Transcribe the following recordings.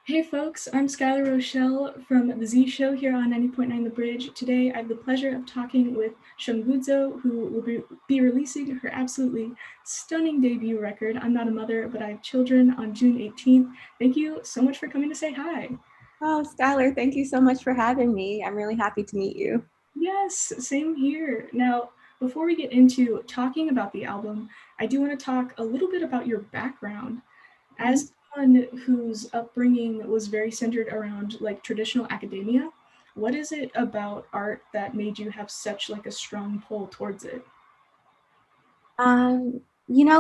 Hey folks, I'm Skylar Rochelle from the Z Show here on 90.9 The Bridge. Today I have the pleasure of talking with Shungudzo, who will be releasing her absolutely stunning debut record, I'm Not a Mother, But I Have Children, on June 18th. Thank you so much for coming to say hi. Oh, Skylar, thank you so much for having me. I'm really happy to meet you. Yes, same here. Now, before we get into talking about the album, I do want to talk a little bit about your background. Mhm. As someone whose upbringing was very centered around like traditional academia, what is it about art that made you have such like a strong pull towards it?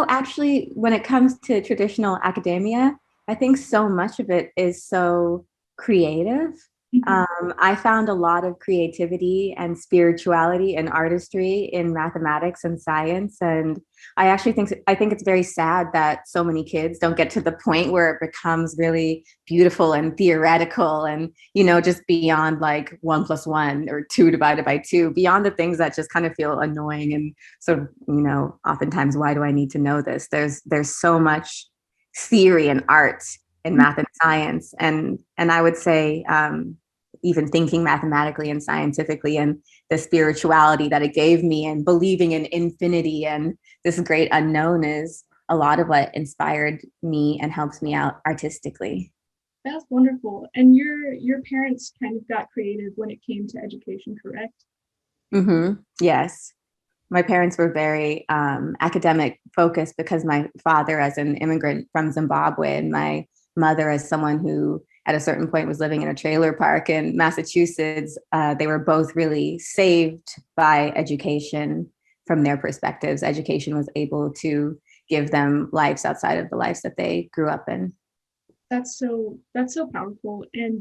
Actually, when it comes to traditional academia, I think so much of it is so creative. Mm-hmm. I found a lot of creativity and spirituality and artistry in mathematics and science. And I think it's very sad that so many kids don't get to the point where it becomes really beautiful and theoretical and, just beyond like 1 plus 1 or 2 divided by 2, beyond the things that just kind of feel annoying and sort of, oftentimes, why do I need to know this? There's so much theory and art in math and science, and I would say even thinking mathematically and scientifically, and the spirituality that it gave me, and believing in infinity and this great unknown is a lot of what inspired me and helps me out artistically. That's wonderful. And your parents kind of got creative when it came to education, correct? Yes. My parents were very academic focused because my father, as an immigrant from Zimbabwe, and my mother, as someone who at a certain point was living in a trailer park in Massachusetts, they were both really saved by education from their perspectives. Education was able to give them lives outside of the lives that they grew up in. That's so powerful. And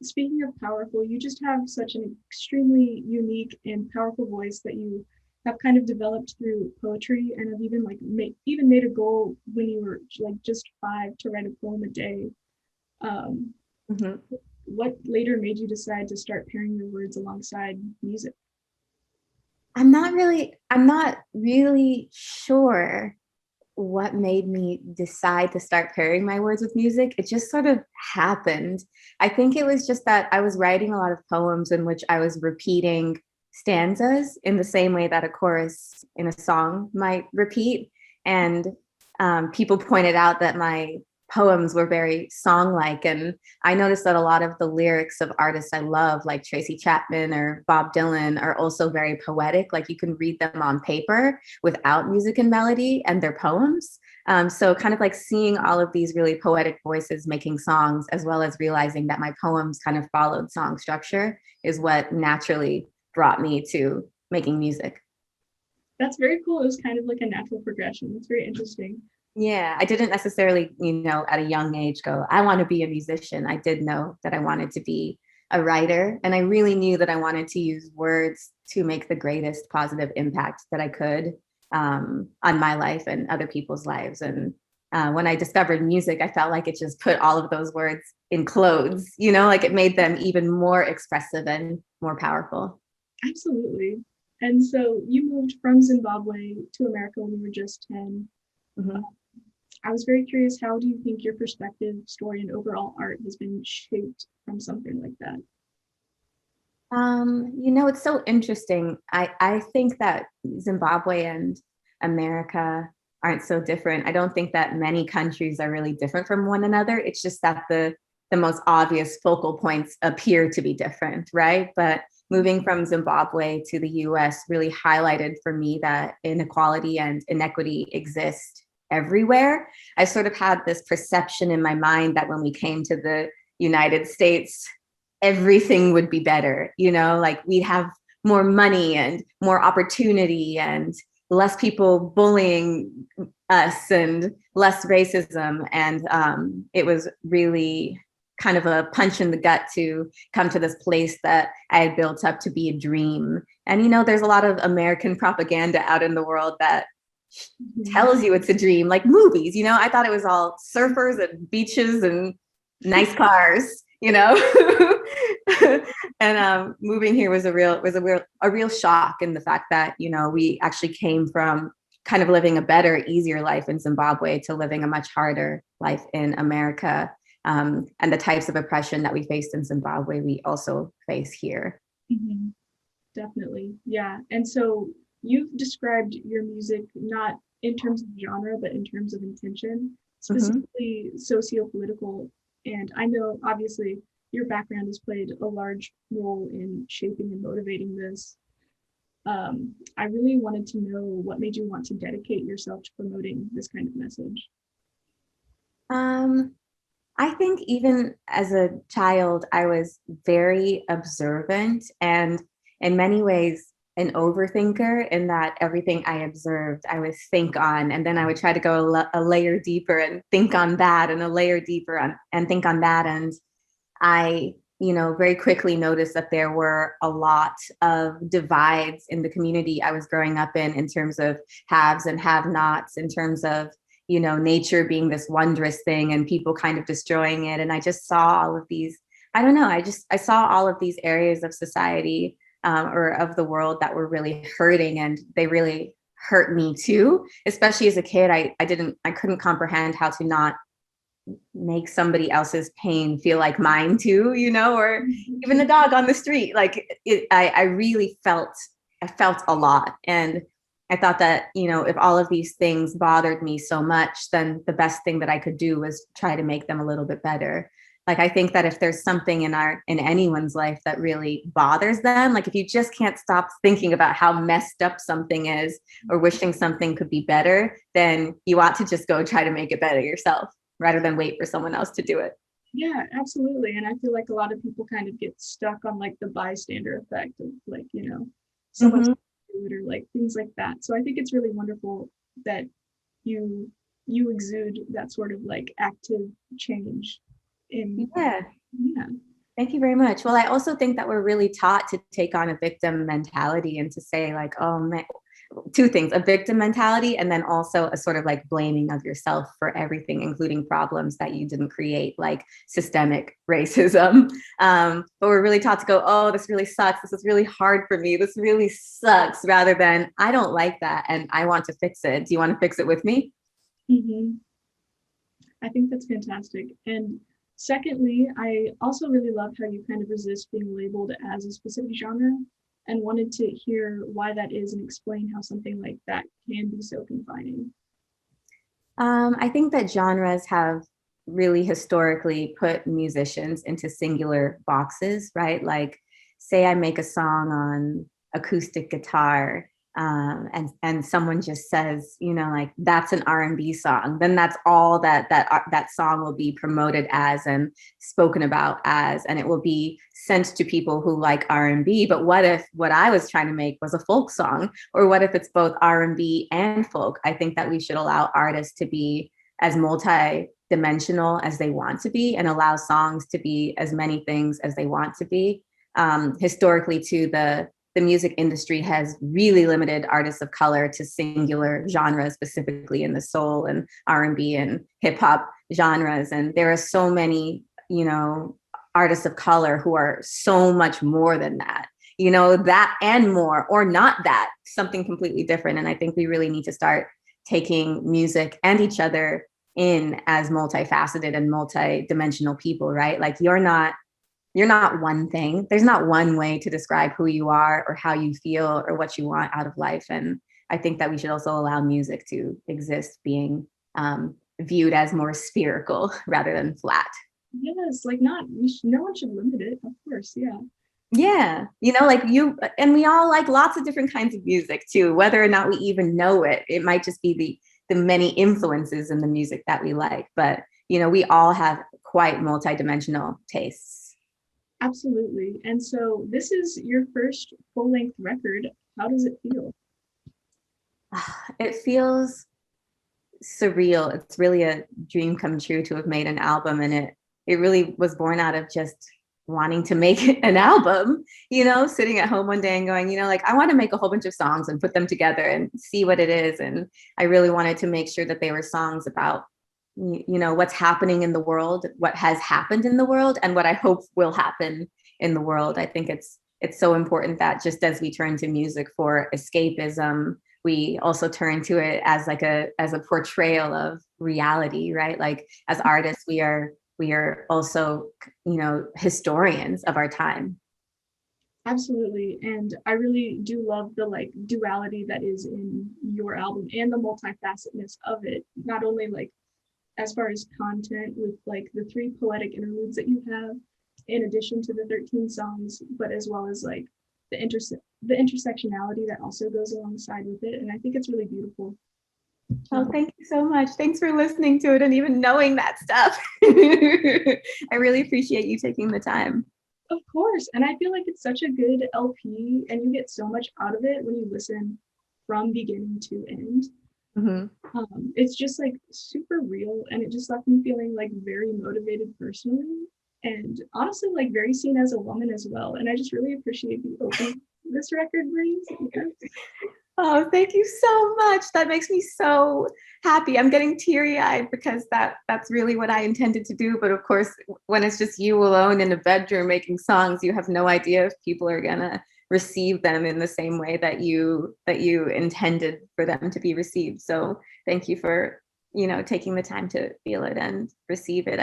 speaking of powerful, you just have such an extremely unique and powerful voice that you have kind of developed through poetry, and have even like even made a goal when you were like just 5 to write a poem a day. Um, Mhm. what later made you decide to start pairing your words alongside music? I'm not really sure what made me decide to start pairing my words with music. It just sort of happened. I think it was just that I was writing a lot of poems in which I was repeating stanzas in the same way that a chorus in a song might repeat. And people pointed out that my poems were very song-like, and I noticed that a lot of the lyrics of artists I love, like Tracy Chapman or Bob Dylan, are also very poetic. Like you can read them on paper without music and melody, and they're poems. So kind of like seeing all of these really poetic voices making songs, as well as realizing that my poems kind of followed song structure, is what naturally brought me to making music. That's very cool. It was kind of like a natural progression. It's very interesting. Yeah, I didn't necessarily, at a young age go, I want to be a musician. I did know that I wanted to be a writer, and I really knew that I wanted to use words to make the greatest positive impact that I could on my life and other people's lives. And when I discovered music, I felt like it just put all of those words in clothes, like it made them even more expressive and more powerful. Absolutely. And so you moved from Zimbabwe to America when you were just 10. Mhm. I was very curious, how do you think your perspective, story, and overall art has been shaped from something like that? It's so interesting. I think that Zimbabwe and America aren't so different. I don't think that many countries are really different from one another. It's just that the most obvious focal points appear to be different, right? But moving from Zimbabwe to the US really highlighted for me that inequality and inequity exist everywhere. I sort of had this perception in my mind that when we came to the United States, everything would be better, like we'd have more money and more opportunity and less people bullying us and less racism. And it was really kind of a punch in the gut to come to this place that I had built up to be a dream. And, there's a lot of American propaganda out in the world that Mhm. tells you it's a dream, like movies. I thought it was all surfers and beaches and nice cars, and moving here was a real shock in the fact that we actually came from kind of living a better, easier life in Zimbabwe to living a much harder life in America. and the types of oppression that we faced in Zimbabwe, we also face here. Mm-hmm. Definitely. Yeah. And so you've described your music not in terms of genre, but in terms of intention, specifically socio-political. And I know obviously your background has played a large role in shaping and motivating this. I really wanted to know what made you want to dedicate yourself to promoting this kind of message. I think even as a child, I was very observant and in many ways an overthinker, in that everything I observed, I would think on, and then I would try to go a layer deeper and think on that, and a layer deeper and think on that. And I, very quickly noticed that there were a lot of divides in the community I was growing up in terms of haves and have-nots, in terms of nature being this wondrous thing and people kind of destroying it. And I just saw all of these, I don't know, I saw all of these areas of society or of the world that were really hurting, and they really hurt me too. Especially as a kid, I couldn't comprehend how to not make somebody else's pain feel like mine too, or even the dog on the street. Like I really felt a lot. And I thought that, if all of these things bothered me so much, then the best thing that I could do was try to make them a little bit better. Like, I think that if there's something in anyone's life that really bothers them, like if you just can't stop thinking about how messed up something is or wishing something could be better, then you ought to just go try to make it better yourself rather than wait for someone else to do it. Yeah, absolutely. And I feel like a lot of people kind of get stuck on like the bystander effect of like, someone's food or like things like that. So I think it's really wonderful that you exude that sort of like active change in yeah yeah. Thank you very much. Well, I also think that we're really taught to take on a victim mentality and to say like, oh man, two things: a victim mentality, and then also a sort of like blaming of yourself for everything, including problems that you didn't create, like systemic racism. But we're really taught to go, oh, this really sucks. This is really hard for me. This really sucks, rather than I don't like that and I want to fix it. Do you want to fix it with me? Mm-hmm. I think that's fantastic. And secondly, I also really love how you kind of resist being labeled as a specific genre, and wanted to hear why that is and explain how something like that can be so confining. I think that genres have really historically put musicians into singular boxes, right? Like, say I make a song on acoustic guitar, and someone just says, like, that's an R&B song, then that's all that song will be promoted as and spoken about as, and it will be sent to people who like R&B. But what if what I was trying to make was a folk song? Or what if it's both R&B and folk? I think that we should allow artists to be as multi-dimensional as they want to be, and allow songs to be as many things as they want to be. Historically, too, the music industry has really limited artists of color to singular genres, specifically in the soul and R&B and hip hop genres. And there are so many, artists of color who are so much more than that, that and more, or not that, something completely different. And I think we really need to start taking music and each other in as multifaceted and multi-dimensional people, right? Like, you're not one thing. There's not one way to describe who you are or how you feel or what you want out of life. And I think that we should also allow music to exist being viewed as more spherical rather than flat. Yes, like no one should limit it, of course. Yeah. Yeah. Like and we all like lots of different kinds of music too, whether or not we even know it. It might just be the many influences in the music that we like. But, we all have quite multidimensional tastes. Absolutely. And so this is your first full-length record. How does it feel? It feels surreal. It's really a dream come true to have made an album, and it really was born out of just wanting to make an album, sitting at home one day and going, like, I want to make a whole bunch of songs and put them together and see what it is. And I really wanted to make sure that they were songs about, what's happening in the world, what has happened in the world, and what I hope will happen in the world. I think it's so important that just as we turn to music for escapism, we also turn to it as a portrayal of reality, right? Like, as artists, we are we are also, historians of our time. Absolutely. And I really do love the like duality that is in your album and the multifacetedness of it. Not only like as far as content with like the 3 poetic interludes that you have, in addition to the 13 songs, but as well as like the intersectionality that also goes alongside with it. And I think it's really beautiful. Oh, thank you so much. Thanks for listening to it and even knowing that stuff. I really appreciate you taking the time. Of course. And I feel like it's such a good LP and you get so much out of it when you listen from beginning to end. It's just like super real and it just left me feeling like very motivated personally and honestly like very seen as a woman as well. And I just really appreciate the opening this record brings. Yes. Oh, thank you so much. That makes me so happy. I'm getting teary-eyed because that's really what I intended to do. But of course, when it's just you alone in a bedroom making songs, you have no idea if people are gonna receive them in the same way that you intended for them to be received. So thank you for taking the time to feel it and receive it.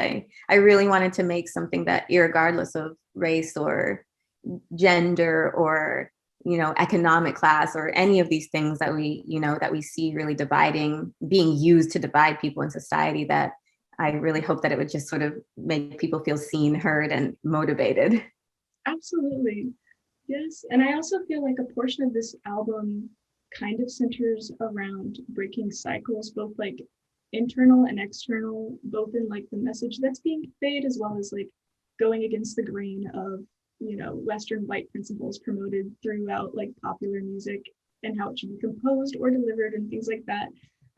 I really wanted to make something that, irregardless of race or gender or economic class or any of these things that we see really being used to divide people in society, that I really hope that it would just sort of make people feel seen, heard, and motivated. Absolutely. Yes. And I also feel like a portion of this album kind of centers around breaking cycles, both like internal and external, both in like the message that's being conveyed, as well as like going against the grain of Western white principles promoted throughout like popular music and how it should be composed or delivered and things like that.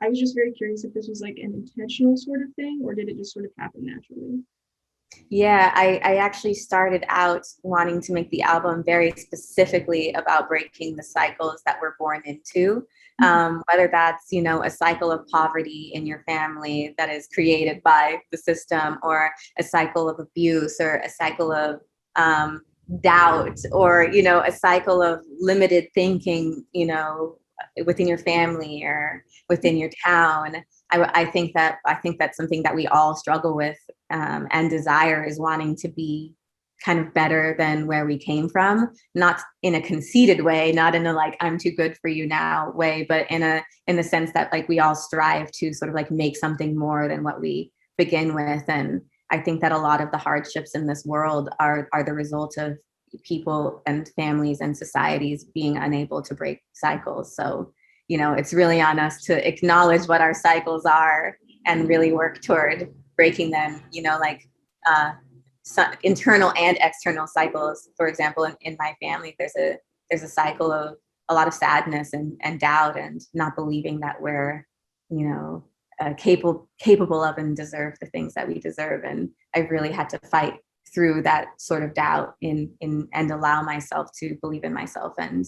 I was just very curious if this was like an intentional sort of thing or did it just sort of happen naturally? Yeah, I actually started out wanting to make the album very specifically about breaking the cycles that we're born into, whether that's, a cycle of poverty in your family that is created by the system, or a cycle of abuse, or a cycle of doubt, or a cycle of limited thinking within your family or within your town. I think that's something that we all struggle with and desire, is wanting to be kind of better than where we came from, not in a conceited way, not in a like I'm too good for you now way, but in the sense that like we all strive to sort of like make something more than what we begin with. And I think that a lot of the hardships in this world are the result of people and families and societies being unable to break cycles. So, it's really on us to acknowledge what our cycles are and really work toward breaking them, internal and external cycles. For example, in my family, there's a cycle of a lot of sadness and doubt and not believing that we're, capable of and deserve the things that we deserve. And I really had to fight through that sort of doubt and allow myself to believe in myself and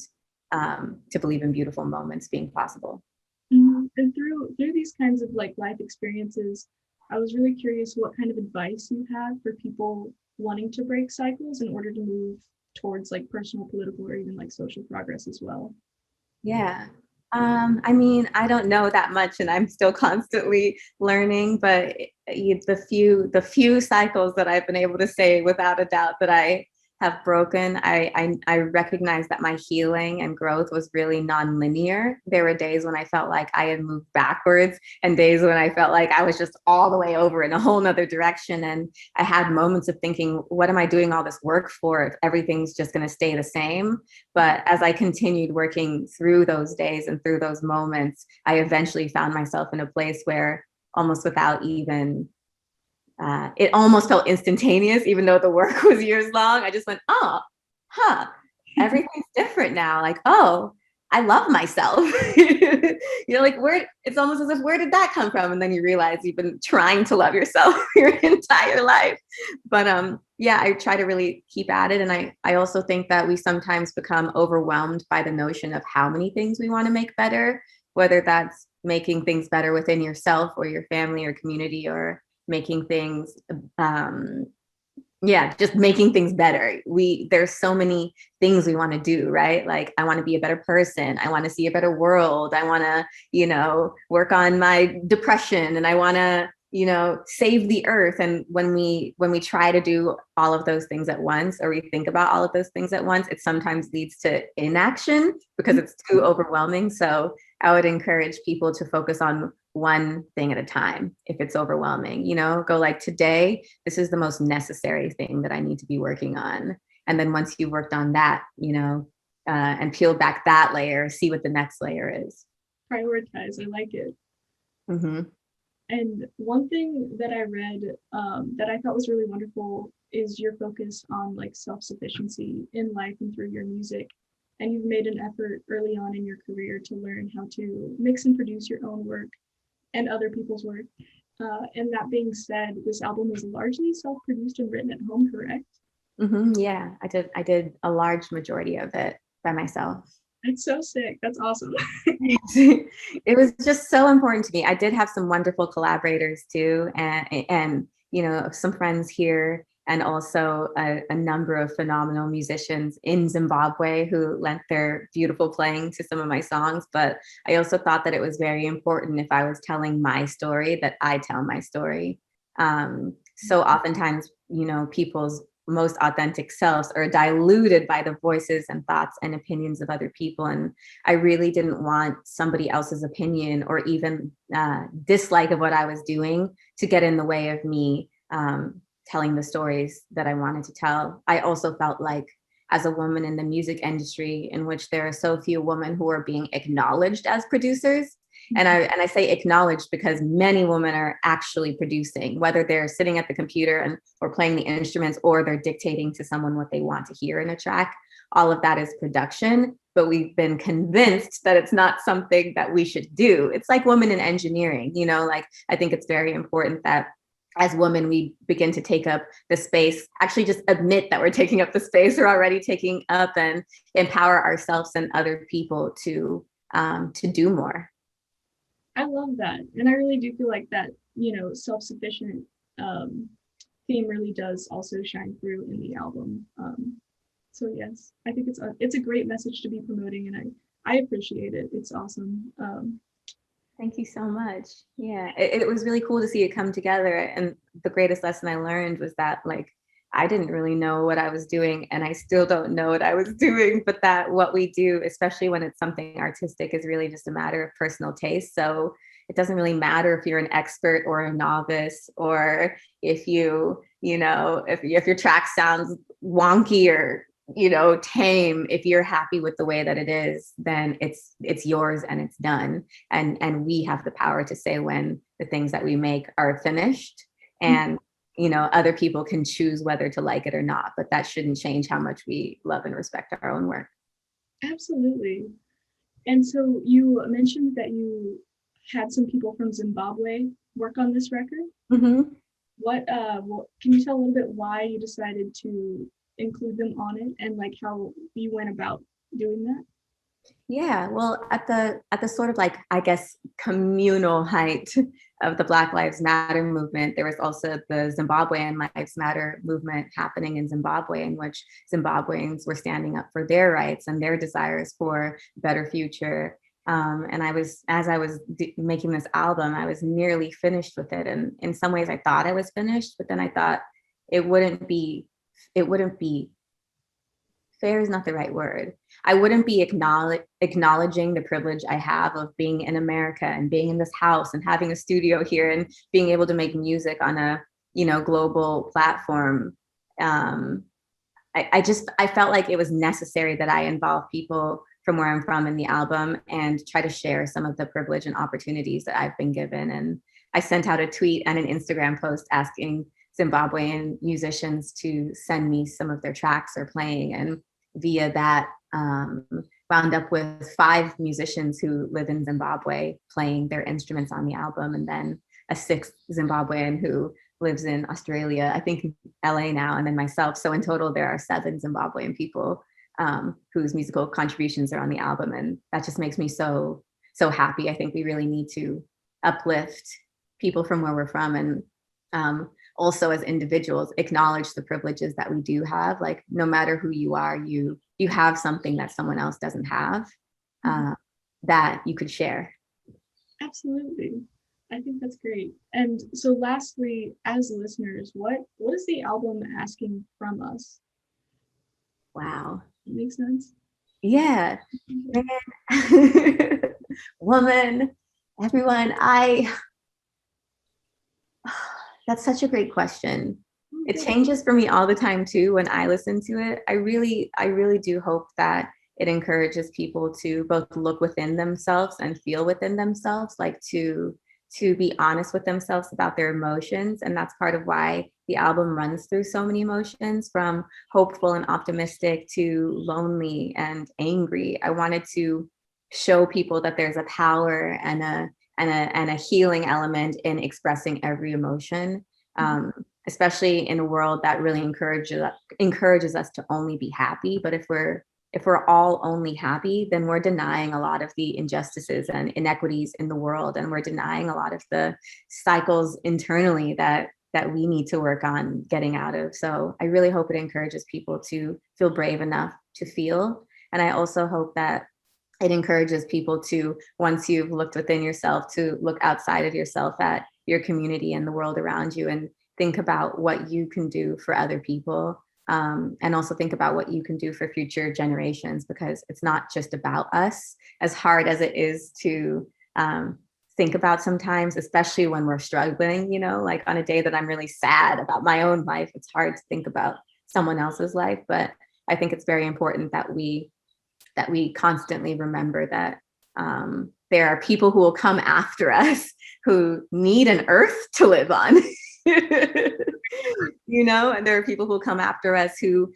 to believe in beautiful moments being possible. And through these kinds of like life experiences, I was really curious what kind of advice you have for people wanting to break cycles in order to move towards like personal, political, or even like social progress as well. Yeah. I mean, I don't know that much and I'm still constantly learning, but the few cycles that I've been able to say without a doubt that I have broken, I recognize that my healing and growth was really non-linear. There were days when I felt like I had moved backwards and days when I felt like I was just all the way over in a whole nother direction. And I had moments of thinking, what am I doing all this work for if everything's just going to stay the same? But as I continued working through those days and through those moments, I eventually found myself in a place where almost without even it almost felt instantaneous, even though the work was years long. I just went, everything's different now. Like, oh, I love myself. Like it's almost as if, where did that come from? And then you realize you've been trying to love yourself your entire life. But I try to really keep at it. And I also think that we sometimes become overwhelmed by the notion of how many things we want to make better, whether that's making things better within yourself or your family or community, or making things just making things better. There's so many things we want to do, right? Like I want to be a better person, I want to see a better world, I want to work on my depression, and I want to save the earth. And when we try to do all of those things at once, or we think about all of those things at once, it sometimes leads to inaction because it's too overwhelming. So I would encourage people to focus on one thing at a time. If it's overwhelming, go like, today, this is the most necessary thing that I need to be working on. And then once you've worked on that, and peel back that layer, see what the next layer is. Prioritize. I like it. Mm-hmm. And one thing that I read that I thought was really wonderful is your focus on like self-sufficiency in life and through your music. And you've made an effort early on in your career to learn how to mix and produce your own work and other people's work. And that being said, this album is largely self-produced and written at home, correct? Mm-hmm. Yeah, I did a large majority of it by myself. That's so sick. That's awesome. It was just so important to me. I did have some wonderful collaborators too, and some friends here, and also a number of phenomenal musicians in Zimbabwe who lent their beautiful playing to some of my songs. But I also thought that it was very important, if I was telling my story, that I tell my story. So oftentimes, people's most authentic selves are diluted by the voices and thoughts and opinions of other people. And I really didn't want somebody else's opinion or even dislike of what I was doing to get in the way of me telling the stories that I wanted to tell. I also felt like, as a woman in the music industry, in which there are so few women who are being acknowledged as producers, and I say acknowledged because many women are actually producing, whether they're sitting at the computer or playing the instruments, or they're dictating to someone what they want to hear in a track. All of that is production, but we've been convinced that it's not something that we should do. It's like women in engineering, I think it's very important that as women, we begin to take up the space, actually just admit that we're taking up the space we're already taking up, and empower ourselves and other people to do more. I love that. And I really do feel like that, self-sufficient theme really does also shine through in the album. So yes, I think it's a great message to be promoting, and I appreciate it. It's awesome. Thank you so much. Yeah, it was really cool to see it come together. And the greatest lesson I learned was that, I didn't really know what I was doing, and I still don't know what I was doing, but that what we do, especially when it's something artistic, is really just a matter of personal taste. So it doesn't really matter if you're an expert or a novice, or if if your track sounds wonky or tame. If you're happy with the way that it is, then it's yours and it's done. And we have the power to say when the things that we make are finished, and other people can choose whether to like it or not, but that shouldn't change how much we love and respect our own work. Absolutely. And so you mentioned that you had some people from Zimbabwe work on this record. Mm-hmm. What can you tell a little bit why you decided to include them on it, and how you went about doing that? Yeah, well, at the sort of I guess communal height of the Black Lives Matter movement, there was also the Zimbabwean Lives Matter movement happening in Zimbabwe, in which Zimbabweans were standing up for their rights and their desires for a better future. And as I was making this album, I was nearly finished with it. And in some ways I thought I was finished, but then I thought it wouldn't be fair is not the right word. I wouldn't be acknowledging the privilege I have of being in America and being in this house and having a studio here and being able to make music on a, global platform. I felt like it was necessary that I involve people from where I'm from in the album and try to share some of the privilege and opportunities that I've been given. And I sent out a tweet and an Instagram post asking Zimbabwean musicians to send me some of their tracks they're playing, and via that wound up with 5 musicians who live in Zimbabwe playing their instruments on the album, and then a 6th Zimbabwean who lives in Australia, I think LA now, and then myself. So in total there are 7 Zimbabwean people whose musical contributions are on the album, and that just makes me so happy. I think we really need to uplift people from where we're from, and also as individuals acknowledge the privileges that we do have. No matter who you are, you have something that someone else doesn't have, that you could share. Absolutely. I think that's great. And so lastly, as listeners, what is the album asking from us? Wow. Makes sense? Yeah. Man, woman, everyone, that's such a great question. It changes for me all the time too when I listen to it. I really do hope that it encourages people to both look within themselves and feel within themselves, like to be honest with themselves about their emotions. And that's part of why the album runs through so many emotions, from hopeful and optimistic to lonely and angry. I wanted to show people that there's a power and a healing element in expressing every emotion, especially in a world that really encourages us to only be happy. But if we're all only happy, then we're denying a lot of the injustices and inequities in the world, and we're denying a lot of the cycles internally that we need to work on getting out of. So I really hope it encourages people to feel brave enough to feel. And I also hope that it encourages people to, once you've looked within yourself, to look outside of yourself at your community and the world around you, and think about what you can do for other people. And also think about what you can do for future generations, because it's not just about us, as hard as it is to think about sometimes, especially when we're struggling, like on a day that I'm really sad about my own life, it's hard to think about someone else's life. But I think it's very important that we constantly remember that there are people who will come after us who need an earth to live on. And there are people who come after us who,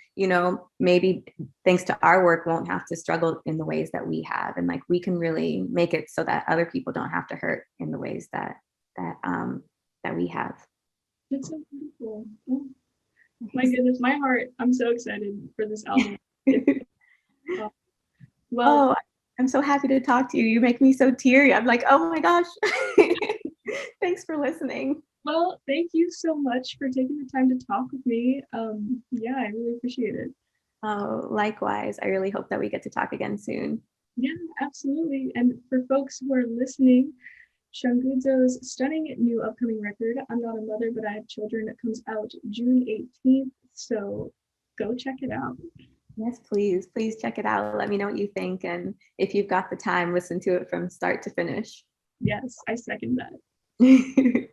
maybe thanks to our work won't have to struggle in the ways that we have. And like, we can really make it so that other people don't have to hurt in the ways that we have. That's so beautiful. Oh, my goodness, my heart, I'm so excited for this album. Well, I'm so happy to talk to you. You make me so teary. I'm like, oh my gosh. Thanks for listening. Well, thank you so much for taking the time to talk with me. Yeah, I really appreciate it. Oh, likewise. I really hope that we get to talk again soon. Yeah, absolutely. And for folks who are listening, Shungudzo's stunning new upcoming record, I'm Not a Mother, But I Have Children, that comes out June 18th. So go check it out. Yes, please. Please check it out. Let me know what you think. And if you've got the time, listen to it from start to finish. Yes, I second that.